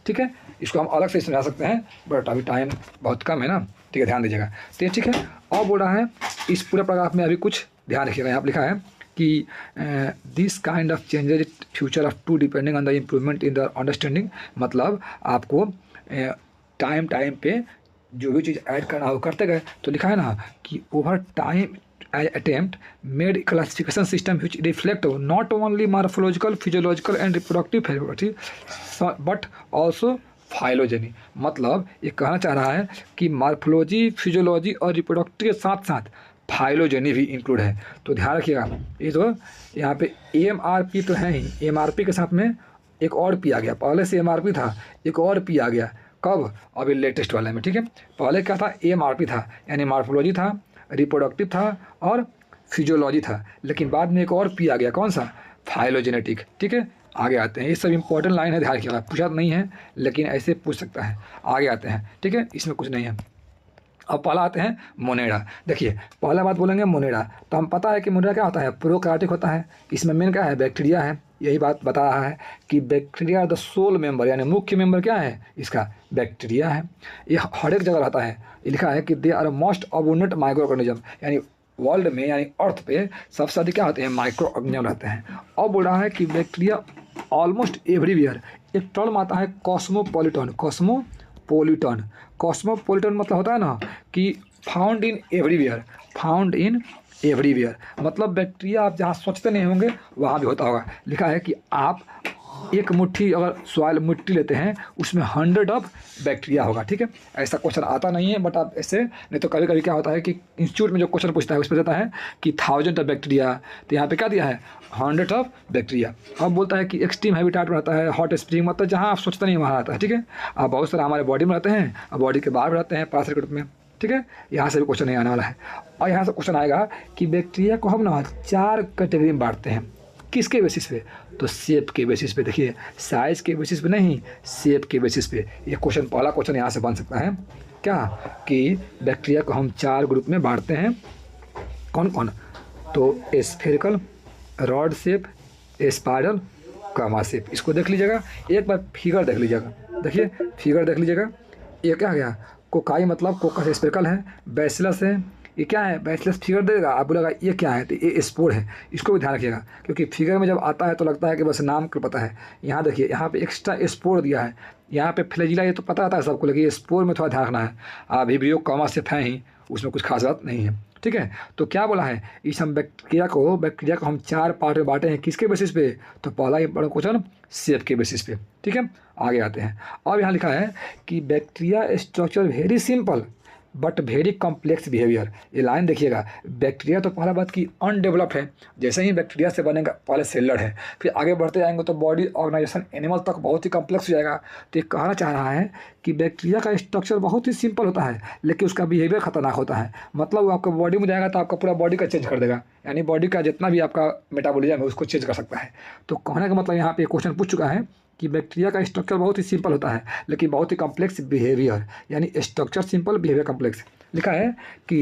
ठीक है। इसको हम अलग से समझा सकते हैं बट अभी टाइम बहुत कम है ना, ठीक है, ध्यान दीजिएगा। तो ये ठीक है। और बोल रहा है इस पूरे पैराग्राफ में अभी कुछ ध्यान रखिएगा, यहाँ पर लिखा है कि this kind of changes future of to depending on the improvement in the understanding, मतलब आपको टाइम पे जो भी चीज़ ऐड करना हो करते गए। तो लिखा है ना कि over time attempt made classification system which reflect not only morphological, physiological and reproductive factors but also phylogeny, मतलब ये कहना चाह रहा है कि मार्फोलॉजी, फिजियोलॉजी और रिप्रोडक्टिव के साथ साथ फाइलोजेनी भी इंक्लूड है। तो ध्यान रखिएगा, ये तो यहाँ पे एमआरपी तो है ही, एमआरपी के साथ में एक और पी आ गया, पहले से एमआरपी था, एक और पी आ गया, कब, अभी लेटेस्ट वाले में, ठीक है। पहले क्या था, एमआरपी था यानी मार्फोलॉजी था, रिप्रोडक्टिव था और फिजियोलॉजी था, लेकिन बाद में एक और पी आ गया, कौन सा, फाइलोजेनेटिक, ठीक है। आगे आते हैं, ये सब इंपॉर्टेंट लाइन है, ध्यान रखिएगा, पूछा नहीं है लेकिन ऐसे पूछ सकता है। आगे आते हैं, ठीक है, इसमें कुछ नहीं है। अब पहला आते हैं मोनेरा। देखिए पहला बात बोलेंगे मोनेरा, तो हम पता है कि मोनेरा क्या होता है, प्रोकैरियोटिक होता है, इसमें मेन क्या है, बैक्टीरिया है, यही बात बता रहा है कि बैक्टीरिया द सोल मेंबर, यानी मुख्य मेंबर क्या है इसका, बैक्टीरिया है। ये हर एक जगह रहता है, ये लिखा है कि they are most abundant microorganism, यानी वर्ल्ड में यानी अर्थ पे सबसे अधिक क्या होते हैं, माइक्रो ऑर्गेनिज्म रहते हैं। अब बोल रहा है कि बैक्टीरिया ऑलमोस्ट एवरीवेयर, एक टर्म आता है कॉस्मोपॉलिटन, कॉस्मोपॉलिटन मतलब होता है ना कि फाउंड इन एवरीवेयर, मतलब बैक्टीरिया आप जहाँ सोचते नहीं होंगे वहाँ भी होता होगा। लिखा है कि आप एक मुट्ठी अगर सॉइल मिट्टी लेते हैं उसमें 100 ऑफ बैक्टीरिया होगा, ठीक है। ऐसा क्वेश्चन आता नहीं है बट आप ऐसे, नहीं तो कभी कभी क्या होता है कि इंस्टीट्यूट में जो क्वेश्चन पूछता है उस पर देता है कि 1000 ऑफ बैक्टीरिया, तो यहाँ पे क्या दिया है, 100 ऑफ बैक्टीरिया। अब बोलता है कि एक्सट्रीम हैबिटेट में रहता है, हॉट स्प्रिंग, मतलब जहाँ आप सोचते नहीं वहाँ रहता है, ठीक है। अब बहुत सारे हमारे बॉडी में रहते हैं, अब बॉडी के बाहर रहते हैं, पैरासाइट ग्रुप में, ठीक है। यहाँ से भी क्वेश्चन नहीं आने वाला है। और यहाँ से क्वेश्चन आएगा कि बैक्टीरिया को हम ना 4 कैटेगरी में बांटते हैं, किसके बेसिस पे, तो शेप के बेसिस पे। देखिए साइज के बेसिस पे नहीं, शेप के बेसिस पे। ये क्वेश्चन, पहला क्वेश्चन यहाँ से बन सकता है क्या, कि बैक्टीरिया को हम 4 ग्रुप में बांटते हैं, कौन कौन, तो स्फेरिकल, रॉड शेप, स्पाइरल, कामा शेप। इसको देख लीजिएगा, एक बार फिगर देख लीजिएगा, देखिए फिगर देख लीजिएगा, ये क्या आ गया, कोकाई मतलब कोकस स्फेरिकल है, बैसिलस है, ये क्या है, बैचलर्स फिगर देगा, आप बोलेगा ये क्या है, तो ये स्पोर है, इसको भी ध्यान रखिएगा, क्योंकि फिगर में जब आता है तो लगता है कि बस नाम को पता है। यहाँ देखिए, यहाँ पे एक्स्ट्रा स्पोर दिया है, यहाँ पे फ्लैजिला ये तो पता आता है सबको, लेकिन ये स्पोर में थोड़ा ध्यान रखना है। विब्रियो कॉमा से है ही, उसमें कुछ खास बात नहीं है, ठीक है। तो क्या बोला है, इस हम बैक्टीरिया को हम 4 पार्ट में बांटे हैं, किसके बेसिस पे, तो पहला इंपॉर्टेंट क्वेश्चन शेप के बेसिस पे, ठीक है। आगे आते हैं। अब यहाँ लिखा है कि bacteria structure very simple but very complex behaviour. ये लाइन देखिएगा, बैक्टीरिया तो पहला बात की अनडेवलप्ड है, जैसे ही बैक्टीरिया से बनेगा पहले सेलर है, फिर आगे बढ़ते जाएंगे तो बॉडी ऑर्गेनाइजेशन एनिमल तक बहुत ही कॉम्प्लेक्स हो जाएगा। तो ये कहना चाह रहा है कि बैक्टीरिया का स्ट्रक्चर बहुत ही सिंपल होता है, लेकिन उसका बिहेवियर खतरनाक होता है। मतलब वो आपका बॉडी में जाएगा तो आपका पूरा बॉडी का चेंज कर देगा, यानी बॉडी का जितना भी आपका मेटाबॉलिज्म है उसको चेंज कर सकता है। तो कहने का मतलब यहाँ पे क्वेश्चन पूछ चुका है कि बैक्टीरिया का स्ट्रक्चर बहुत ही सिंपल होता है, लेकिन बहुत ही कॉम्प्लेक्स बिहेवियर, यानी स्ट्रक्चर सिंपल बिहेवियर कॉम्प्लेक्स। लिखा है कि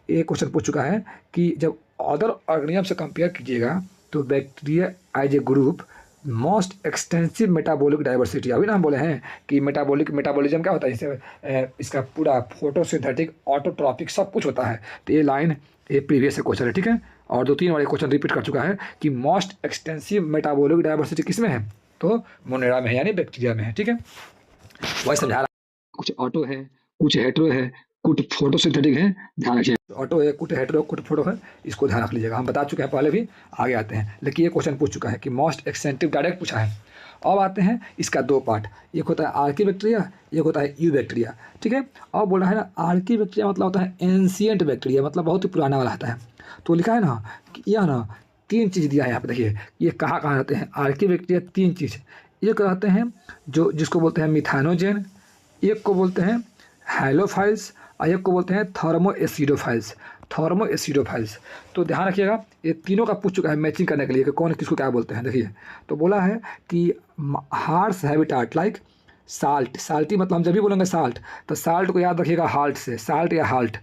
ये क्वेश्चन पूछ चुका है कि जब अदर ऑर्गेनिज्म से कंपेयर कीजिएगा तो bacteria as a group most extensive metabolic diversity. अभी ना हम बोले हैं कि मेटाबॉलिज्म क्या होता है, इससे इसका पूरा फोटोसिंथेटिक ऑटोट्रॉपिक सब कुछ होता है। तो ये लाइन ये प्रीवियस क्वेश्चन है, ठीक है। और 2-3 बार क्वेश्चन रिपीट कर चुका है कि मोस्ट एक्सटेंसिव मेटाबॉलिक डाइवर्सिटी किस में है, तो मोनेरा में है, यानी बैक्टीरिया में है, ठीक है। वही समझा रहा, कुछ ऑटो है, कुछ हेट्रो है, कुछ फोटोसिंथेटिक है, ध्यान रखिए। ऑटो है, कुछ हेट्रो, कुछ फोटो है, इसको ध्यान रख लीजिएगा, हम बता चुके हैं पहले भी। आगे आते हैं, लेकिन ये क्वेश्चन पूछ चुका है कि मोस्ट एक्सटेंसिव डायरेक्ट पूछा है। अब आते हैं इसका 2 पार्ट, एक होता है आर्की बैक्टीरिया, एक होता है यू बैक्टीरिया, ठीक है। अब बोला है ना, आर्की बैक्टीरिया मतलब होता है एंशिएंट बैक्टीरिया, मतलब बहुत ही पुराना वाला आता है। तो लिखा है ना कि यह ना 3 चीज़ दिया है यहाँ पे, देखिए ये कहाँ रहते हैं आर्की बैक्टीरिया, 3 चीज़। एक रहते हैं जो जिसको बोलते हैं मिथानोजेन, एक को बोलते हैं हैलोफाइल्स, और एक को बोलते हैं थर्मोएसिडोफाइल्स। तो ध्यान रखिएगा, ये तीनों का पूछ चुका है मैचिंग करने के लिए कि कौन किसको क्या बोलते हैं। देखिए, तो बोला है कि harsh habitat like salt, salty मतलब हम जब भी बोलेंगे साल्ट, तो साल्ट को याद रखिएगा हाल्ट से, साल्ट या हाल्ट,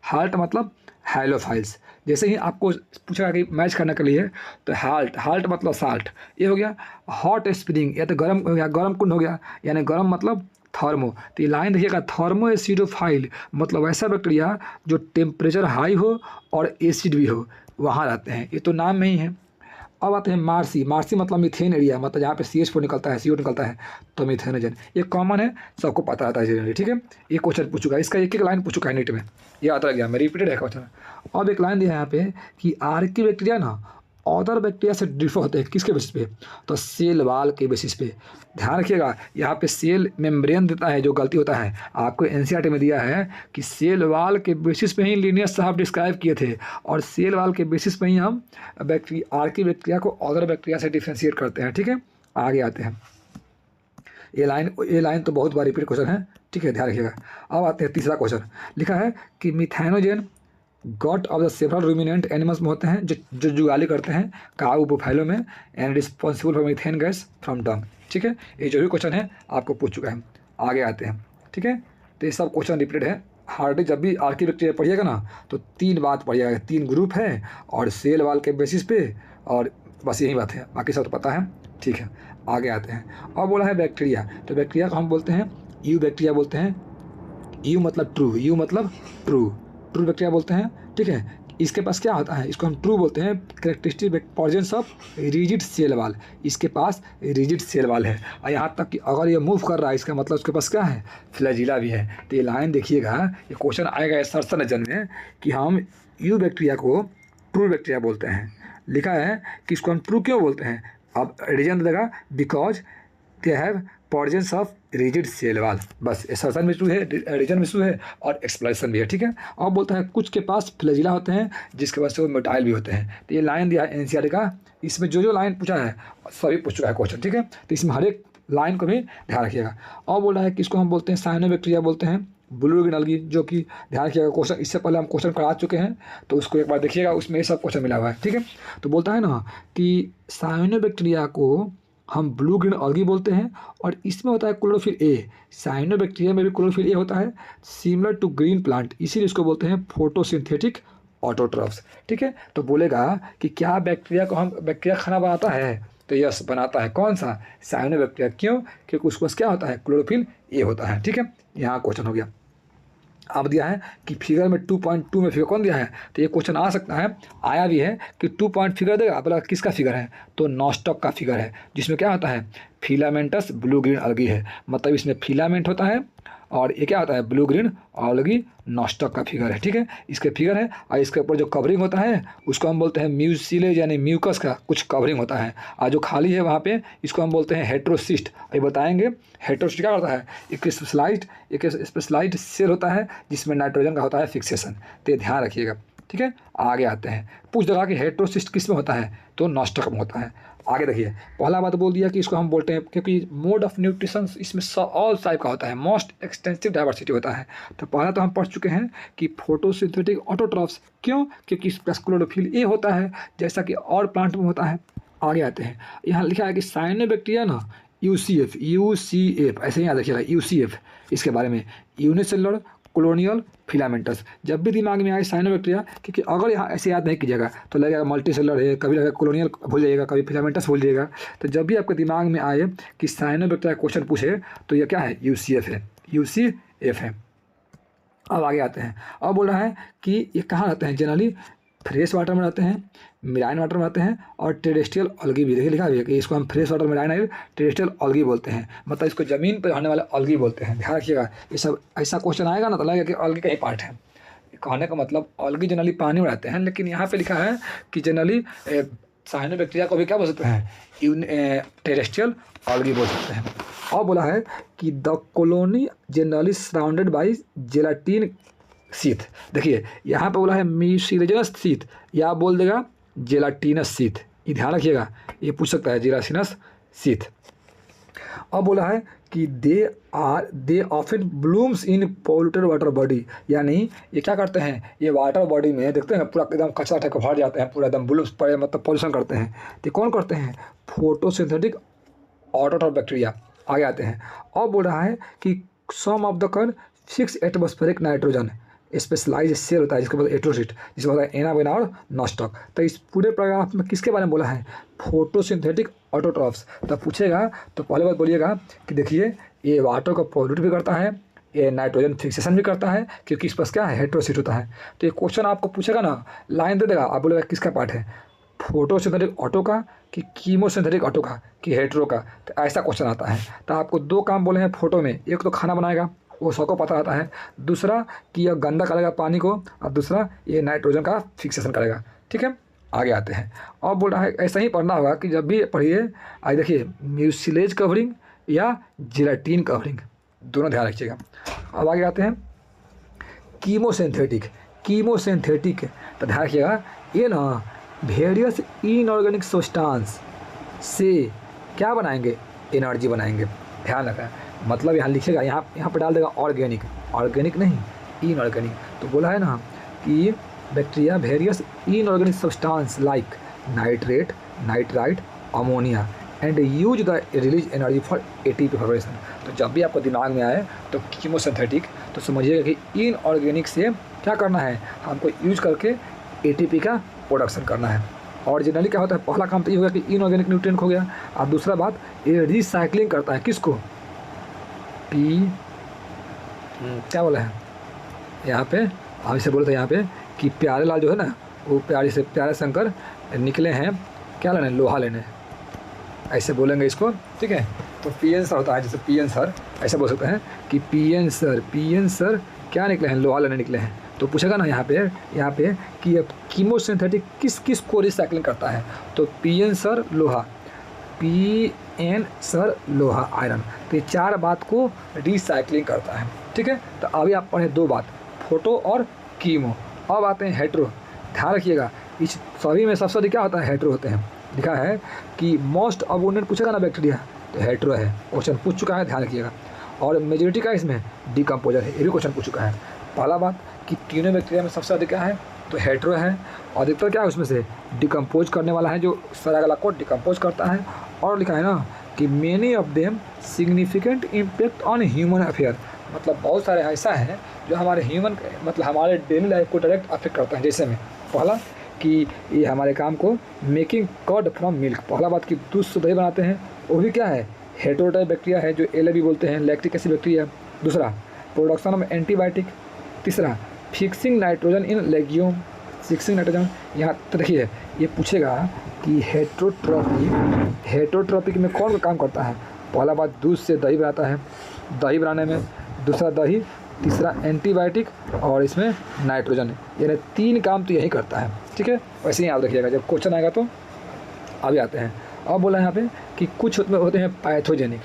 हाल्ट मतलब हैलोफाइल्स। जैसे ही आपको पूछा कि मैच करने के लिए, तो हाल्ट मतलब साल्ट, ये हो गया। हॉट स्प्रिंग या तो गर्म हो गया, गर्म कुंड हो गया, यानी गर्म मतलब थर्मो। तो ये लाइन देखिएगा, थर्मोएसिडोफाइल मतलब ऐसा बैक्टीरिया जो टेम्परेचर हाई हो और एसिड भी हो, वहाँ रहते हैं। ये तो नाम में ही है। अब आते हैं मार्सी मतलब मीथेन एरिया, मतलब जहाँ पे CH4 निकलता है, CO निकलता है, तो मीथेनोजन। ये कॉमन है, सबको पता रहता है जनरली, ठीक है। ये क्वेश्चन पूछ चुका है, इसका एक लाइन पूछ चुका है नीट में, ये आता गया, मैं रिपीटेड है क्वेश्चन। अब एक लाइन दिया है यहाँ पे कि आर्की बैक्टीरिया ना अदर बैक्टीरिया से डिफर होते हैं किसके बेसिस पे, तो सेल वाल के बेसिस पे। ध्यान रखिएगा, यहाँ पे सेल मेम्ब्रेन देता है, जो गलती होता है आपको NCERT में दिया है कि सेल वाल के बेसिस पे ही लिनियस साहब डिस्क्राइब किए थे, और सेल वाल के बेसिस पे ही हम आर्की बैक्टीरिया को अदर बैक्टीरिया से डिफ्रेंशिएट करते हैं, ठीक है। आगे आते हैं, ये लाइन तो बहुत बार रिपीट क्वेश्चन है, ठीक है, ध्यान रखिएगा। अब आते हैं तीसरा क्वेश्चन, लिखा है कि methanogen gut of the several ruminant animals में होते हैं जो जुगाली करते हैं काऊ बुफेलो में, and responsible for methane gas from dung, ठीक है। ये जो भी क्वेश्चन है आपको पूछ चुका है। आगे आते हैं, ठीक है। तो ये सब क्वेश्चन रिपीटेड है। हार्डली जब भी आर्की बैक्टीरिया पढ़िएगा ना, तो 3 बात पढ़िएगा, 3 ग्रुप है और सेल वाल के बेसिस पे, और बस यही बात है, बाकी सब तो पता है, ठीक है। आगे आते हैं। अब बोला है बैक्टीरिया, तो बैक्टीरिया को हम बोलते हैं यू बैक्टीरिया बोलते हैं। यू मतलब ट्रू बैक्टीरिया बोलते हैं, ठीक है। इसके पास क्या होता है, इसको हम ट्रू बोलते हैं। Characteristic presence of rigid cell wall, इसके पास रिजिड सेल वाल है, और यहाँ तक कि अगर ये मूव कर रहा है, इसका मतलब उसके पास क्या है, फ्लैजिला भी है। तो ये लाइन देखिएगा, ये क्वेश्चन आएगा सर्सन एग्जाम में कि हम यू बैक्टीरिया को ट्रू बैक्टीरिया बोलते हैं। लिखा है कि इसको हम ट्रू क्यों बोलते हैं, अब रीजन देगा, because they have presence of rigid cell wall. बस एसर्शन भी ट्रू है, रीजन भी ट्रू है, और एक्सप्लेनेशन भी है, ठीक है। और बोलता है कुछ के पास फ्लैजिला होते हैं जिसके वजह से वो मोटाइल भी होते हैं। तो ये लाइन दिया है NCERT का, इसमें जो लाइन पूछा है सभी पूछ चुका है क्वेश्चन, ठीक है। तो इसमें हर एक लाइन को भी ध्यान रखिएगा। और बोल रहा है कि इसको हम बोलते हैं साइनोबैक्टीरिया बोलते हैं, ब्लू ग्रीन अलगी, जो कि ध्यान रखिएगा क्वेश्चन इससे पहले हम क्वेश्चन करा चुके हैं, तो उसको एक बार देखिएगा, उसमें ये सब क्वेश्चन मिला हुआ है, ठीक है। तो बोलता है ना कि साइनोबैक्टीरिया को हम ब्लू ग्रीन अलगी बोलते हैं, और इसमें होता है क्लोरोफिल ए। साइनोबैक्टीरिया में भी क्लोरोफिल ए होता है, सिमिलर टू ग्रीन प्लांट, इसीलिए इसको बोलते हैं फोटोसिंथेटिक ऑटोट्रॉफ्स, ठीक है। तो बोलेगा कि क्या बैक्टीरिया खाना बनाता है, तो यस बनाता है। कौन सा, साइनोबैक्टीरिया। क्यों, क्योंकि उसके पास क्या होता है, क्लोरोफिल ए होता है, ठीक है। यहाँ क्वेश्चन हो गया। अब दिया है कि फिगर में 2.2 में फिगर कौन दिया है, तो ये क्वेश्चन आ सकता है, आया भी है कि 2 पॉइंट फिगर देगा, बोला किसका फिगर है, तो नॉस्टॉक का फिगर है, जिसमें क्या होता है फिलामेंटस ब्लू ग्रीन अलगी है, मतलब इसमें फिलामेंट होता है और ये क्या होता है ब्लू ग्रीन अलगी नॉस्टॉक का फिगर है। ठीक है, इसके फिगर है और इसके ऊपर जो कवरिंग होता है उसको हम बोलते हैं म्यूसिलेज यानी म्यूकस का कुछ कवरिंग होता है, और जो खाली है वहाँ पे इसको हम बोलते हैं हेट्रोसिस्ट। ये बताएंगे हेट्रोसिस्ट क्या करता है, एक स्पेशलाइज्ड सेल होता है जिसमें नाइट्रोजन का होता है फिक्सेशन, तो ये ध्यान रखिएगा। ठीक है, आगे आते हैं, पूछ देगा कि हेट्रोसिस्ट किस में होता है, तो नॉस्टॉक में होता है। आगे देखिए, पहला बात बोल दिया कि इसको हम बोलते हैं क्योंकि मोड ऑफ न्यूट्रिशन इसमें ऑल टाइप का होता है, मोस्ट एक्सटेंसिव डाइवर्सिटी होता है। तो पहला तो हम पढ़ चुके हैं कि फोटोसिंथेटिक ऑटोट्रॉफ्स, क्यों, क्योंकि इसका क्लोरोफिल ए होता है जैसा कि और प्लांट में होता है। आगे आते हैं, यहाँ लिखा है कि साइनोबैक्टीरिया ना यूसीएफ ऐसे ही याद रखिएगा, यूसीएफ इसके बारे में, यूनिसेलुलर कॉलोनियल फिलामेंटस। जब भी दिमाग में आए साइनोबैक्टीरिया, क्योंकि अगर यहाँ ऐसे याद नहीं कीजिएगा तो लगेगा मल्टी सेलुलर है, कभी लगेगा कॉलोनियल भूल जाइएगा, कभी फिलामेंटस भूल जाइएगा। तो जब भी आपके दिमाग में आए कि साइनोबैक्टीरिया क्वेश्चन पूछे तो ये क्या है, यूसीएफ है, यूसीएफ है। अब आगे आते हैं, अब बोल रहा है कि ये कहाँ रहते हैं, जनरली फ्रेश वाटर में रहते हैं, मिराइन वाटर में रहते हैं और टेरेस्ट्रियल अलगी भी, देखिए लिखा हुआ है कि इसको हम फ्रेश वाटर मिराइन और टेरेस्ट्रियल अलगी बोलते हैं, मतलब इसको ज़मीन पर रहने वाले अलगी बोलते हैं। ध्यान रखिएगा, ये सब ऐसा क्वेश्चन आएगा ना तो लगेगा कि अलगी का ही पार्ट है। कहने का मतलब अलगी जनरली पानी में रहते हैं, लेकिन यहाँ पे लिखा है कि जनरली साइनोबैक्टीरिया को भी क्या बोल सकते हैं, टेरेस्ट्रियल अलगी बोल सकते हैं। और बोला है कि the colony generally surrounded by gelatin sheath. देखिए यहाँ पे बोला है म्यूसिलेजनस शीथ, या बोल देगा जेलाटिनस शीथ, ये ध्यान रखिएगा, ये पूछ सकता है जेलाटिनस शीथ। अब बोला है कि they often blooms in polluted water body, यानी ये क्या करते हैं, ये वाटर बॉडी में देखते हैं पूरा एकदम कचरा टाइप भर जाते हैं, पूरा एकदम ब्लूम्स पड़े मतलब पॉल्यूशन करते हैं, तो कौन करते हैं, फोटोसिंथेटिक ऑटोट्रॉफ बैक्टीरिया। आगे आते हैं, और बोल रहा है कि सम ऑफ द कन 6 एटमॉस्फेरिक नाइट्रोजन स्पेशलाइज सेल होता है जिसके बाद एट्रोसिट, जिसके बाद एनाबेना और नॉस्टॉक। तो इस पूरे पैराग्राफ में किसके बारे में बोला है, फोटोसिंथेटिक ऑटोट्रॉफ्स। तो पूछेगा तो पहले बात बोलिएगा कि देखिए ये वाटर को पोल्यूट भी करता है, ये नाइट्रोजन फिक्सेशन भी करता है क्योंकि इस पास क्या है, हेट्रोसिट होता है। तो ये क्वेश्चन आपको पूछेगा ना, लाइन दे देगा, आप बोलेगा किसका पार्ट है, फोटोसिंथेटिक ऑटो का कि कीमोसिंथेटिक ऑटो का कि हेट्रो का। तो ऐसा क्वेश्चन आता है। तो आपको 2 काम बोले हैं फोटो में, एक तो खाना बनाएगा वो सबको पता रहता है, दूसरा कि यह गंदा करेगा पानी को, और दूसरा ये नाइट्रोजन का फिक्सेशन करेगा। ठीक है, आगे आते हैं, और बोल रहा है ऐसा ही पढ़ना होगा कि जब भी पढ़िए आज देखिए म्यूसिलेज कवरिंग या जेलाटिन कवरिंग, दोनों ध्यान रखिएगा। अब आगे आते हैं, कीमोसिंथेटिक तो ध्यान रखिएगा, ये ना वेरियस इनऑर्गेनिक सब्सटेंस से क्या बनाएंगे, एनर्जी बनाएंगे। ध्यान रखना, मतलब यहाँ लिखेगा, यहाँ पर डाल देगा ऑर्गेनिक नहीं इनऑर्गेनिक। तो बोला है ना कि bacteria various inorganic substance like nitrate, nitrite, ammonia and use the release energy for ATP formation. तो जब भी आपको दिमाग में आए तो कीमोसिंथेटिक, तो समझिएगा कि इनऑर्गेनिक से क्या करना है, हमको यूज करके एटीपी का प्रोडक्शन करना है। और जनरली क्या होता है, पहला काम तो ये होगा कि इनऑर्गेनिक न्यूट्रिएंट हो गया, और दूसरा बात ये रिसाइकलिंग करता है, किसको, क्या बोला है यहाँ पे, हम इसे बोलते हैं यहाँ पे कि प्यारे लाल जो है ना, वो प्यारे शंकर निकले हैं क्या लेने, लोहा लेने, ऐसे बोलेंगे इसको। ठीक है, तो पीएन सर होता है, जैसे पीएन सर ऐसे बोल सकते हैं कि पीएन सर क्या निकले हैं, लोहा लेने निकले हैं। तो पूछेगा ना यहाँ पे कि कीमोसिंथेटिक किस को रिसाइकलिंग करता है, तो पीएन सर लोहा, पीएन सर लोहा आयरन, तो ये 4 बात को रिसाइकलिंग करता है। ठीक है, तो अभी आप पढ़े 2 बात, फोटो और कीमो। अब आते हैं हेट्रो, ध्यान रखिएगा इस सभी में सबसे अधिक क्या होता है, हेट्रो होते हैं। लिखा है कि मोस्ट अबोंडेंट पूछेगा ना बैक्टीरिया, तो हेट्रो है, क्वेश्चन पूछ चुका है, ध्यान रखिएगा। और मेजोरिटी का इसमें डिकम्पोजर है, ये भी क्वेश्चन पूछ चुका है। पहला बात कि तीनों बैक्टीरिया में सबसे अधिक क्या है, तो हेट्रो है, और अधिकतर क्या है उसमें से डिकम्पोज करने वाला है, जो सरागला को डिकम्पोज करता है। और लिखा है ना कि many of them significant impact on human affair, मतलब बहुत सारे ऐसा है जो हमारे ह्यूमन मतलब हमारे डेली लाइफ को डायरेक्ट अफेक्ट करता है। जैसे में पहला कि ये हमारे काम को मेकिंग कर्ड फ्रॉम मिल्क, पहला बात कि दूध से दही बनाते हैं, वो भी क्या है, हेटेरोटाइप बैक्टीरिया है जो एलएबी बोलते हैं, लैक्टिक एसिड बैक्टीरिया। दूसरा प्रोडक्शन ऑफ एंटीबायोटिक, तीसरा fixing nitrogen in legume, fixing nitrogen. यहाँ तो देखिए ये पूछेगा कि हेटरोट्रॉपिक में कौन काम करता है। पहला बात दूध से दही बनाता है, दही बनाने में, दूसरा दही, तीसरा एंटीबायोटिक और इसमें नाइट्रोजन, यानी 3 काम तो यही करता है। ठीक है, वैसे ही आप देखिएगा जब क्वेश्चन आएगा तो अभी आते हैं। अब बोला यहाँ पे कि कुछ होते हैं पैथोजेनिक,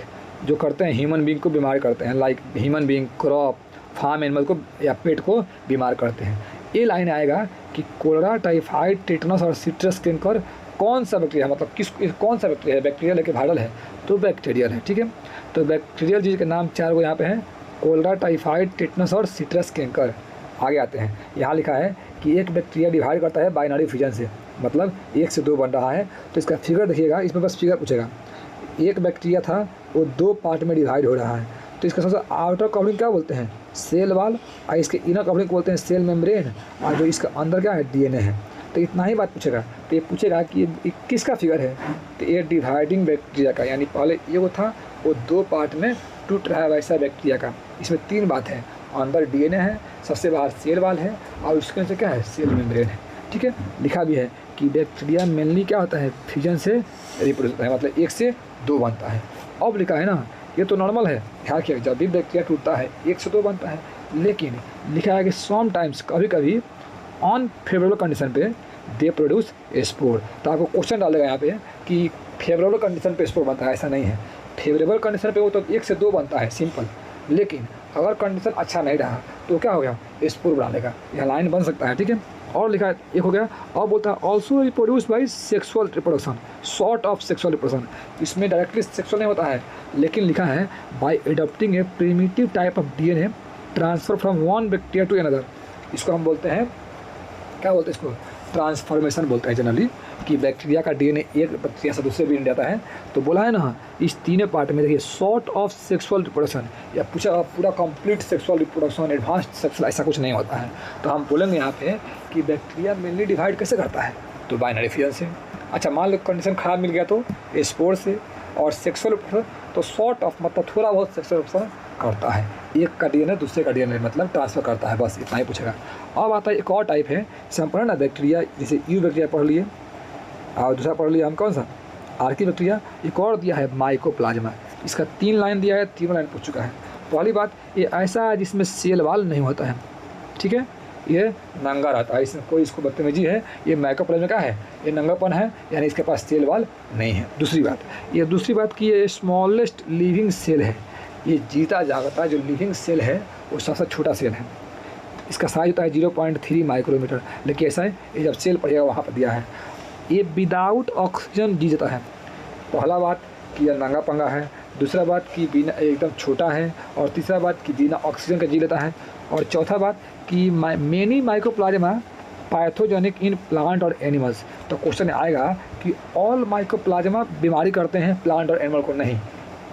जो करते हैं ह्यूमन बींग को बीमार करते हैं, like human being, crop, farm animal को या पेट को बीमार करते हैं। ये लाइन आएगा कि कोलेरा, टाइफाइड, टेटनस और सिट्रस कैंकर कौन सा बैक्टीरिया है, मतलब कौन सा बैक्टीरिया है, बैक्टीरिया लेके वायरल है तो बैक्टीरियल है। ठीक है, तो बैक्टीरियल चीज़ के नाम 4 को यहाँ पे हैं, कोलेरा, टाइफाइड, टेटनस और सिट्रस कैंकर। आगे आते हैं, यहाँ लिखा है कि एक बैक्टीरिया डिवाइड करता है बाइनरी फ्यूजन से, मतलब 1 से 2 बन रहा है। तो इसका फिगर देखिएगा, इसमें बस फिगर पूछेगा। एक बैक्टीरिया था वो 2 पार्ट में डिवाइड हो रहा है, तो इसका सबसे आउटर कवरिंग क्या बोलते हैं, सेल वाल, और इसके इनर कवरिंग को बोलते हैं सेल मेम्ब्रेन, और जो इसका अंदर क्या है, डीएनए है। तो इतना ही बात पूछेगा। तो ये पूछेगा कि ये किसका फिगर है, तो ये डिवाइडिंग बैक्टीरिया का, यानी पहले ये वो था वो 2 पार्ट में टूट रहा है वैसा बैक्टीरिया का। इसमें 3 बात है, अंदर डीएनए है, सबसे बाहर सेल वाल है, और उसके अंदर क्या है, सेल मेम्ब्रेन है। ठीक है, लिखा भी है कि बैक्टीरिया मेनली क्या होता है, फ्यूजन से रिप्रोड्यूस होता है, मतलब 1 से 2 बनता है। अब लिखा है ना, ये तो नॉर्मल है, ध्यान रखिएगा जब भी बैक्टीरिया टूटता है 1 से 2 बनता है, लेकिन लिखा है कि सम टाइम्स, कभी कभी ऑन फेवरेबल कंडीशन पे दे प्रोड्यूस स्पोर। तो आपको क्वेश्चन डालेगा यहाँ पे कि फेवरेबल कंडीशन पे स्पोर बनता है, ऐसा नहीं है। फेवरेबल कंडीशन पे वो तो 1 से 2 बनता है सिंपल, लेकिन अगर कंडीशन अच्छा नहीं रहा तो क्या हो गया, स्पोर बना लेगा। यह लाइन बन सकता है। ठीक है, और लिखा है एक हो गया, और बोलता है also reproduce by sexual reproduction, sort of sexual reproduction. इसमें डायरेक्टली सेक्सुअल नहीं होता है, लेकिन लिखा है by adopting a primitive type of DNA transfer from one bacteria to another. इसको हम बोलते हैं, क्या बोलते हैं इसको, ट्रांसफॉर्मेशन बोलते हैं जनरली, कि बैक्टीरिया का डीएनए एक बैक्टीरिया से दूसरे में जाता है। तो बोला है ना, इस 3 पार्ट में देखिए, सॉर्ट ऑफ सेक्सुअल रिप्रोडक्शन, या पूछा पूरा complete sexual reproduction, advanced sexual, ऐसा कुछ नहीं होता है। तो हम बोलेंगे यहाँ पे कि बैक्टीरिया मेनली डिवाइड कैसे करता है, तो बाइनरी फ्यूजन से। अच्छा, मान लो कंडीशन खराब मिल गया तो स्पोर से, और सेक्सुअल तो सॉर्ट ऑफ मतलब थोड़ा बहुत सेक्सुअल रिप्रोडक्शन करता है, एक का डीएनए दूसरे का डीएनए मतलब ट्रांसफर करता है, बस इतना ही पूछेगा। अब आता है एक और टाइप है, जैसे हम पढ़े ना बैक्टीरिया, जैसे यू बैक्टीरिया पढ़ लिए, और दूसरा पढ़ लिया हम कौन सा, आर्की बैक्टीरिया। एक और दिया है माइकोप्लाज्मा, इसका 3 लाइन दिया है, 3 लाइन पूछ चुका है। पहली बात, ये ऐसा है जिसमें सेल वाल नहीं होता है। ठीक है, ये नंगा रहता है, इसमें कोई इसको बदतमीजी है, ये माइकोप्लाज्मा क्या है, ये नंगापन है, यानी इसके पास सेल वाल नहीं है। दूसरी बात कि ये स्मॉलेस्ट लिविंग सेल है, ये जीता जागता जो लिविंग सेल है वो सबसे छोटा सेल है। इसका साइज होता है 0.3 माइक्रोमीटर, लेकिन ऐसा है ये जब सेल पड़ेगा वहाँ पर दिया है। ये विदाउट ऑक्सीजन जी जाता है। पहला बात कि यह नंगा पंगा है, दूसरा बात कि बिना एकदम छोटा है, और तीसरा बात कि बिना ऑक्सीजन का जी लेता है, और चौथा बात कि many mycoplasma pathogenic in plant और एनिमल्स। तो क्वेश्चन आएगा कि ऑल माइकोप्लाज्मा बीमारी करते हैं, प्लांट और एनिमल को नहीं।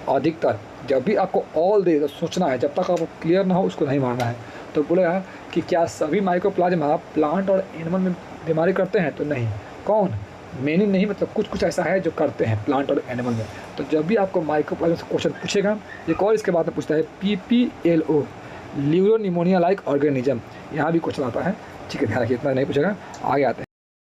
अधिकतर जब भी आपको ऑल दे तो सोचना है, जब तक आपको क्लियर ना हो उसको नहीं मारना है। तो बोलेगा कि क्या सभी माइकोप्लाज्मा प्लांट और एनिमल में बीमारी करते हैं, तो नहीं। कौन, मेनी नहीं, मतलब कुछ ऐसा है जो करते हैं प्लांट और एनिमल में। तो जब भी आपको माइकोप्लाज्मा से क्वेश्चन पूछेगा, एक और इसके बाद में पूछता है PPLO, ल्यूरो निमोनिया लाइक ऑर्गेनिज्म, यहाँ भी क्वेश्चन आता है। ठीक है, ध्यान रखिए, इतना नहीं पूछेगा। आगे आते हैं।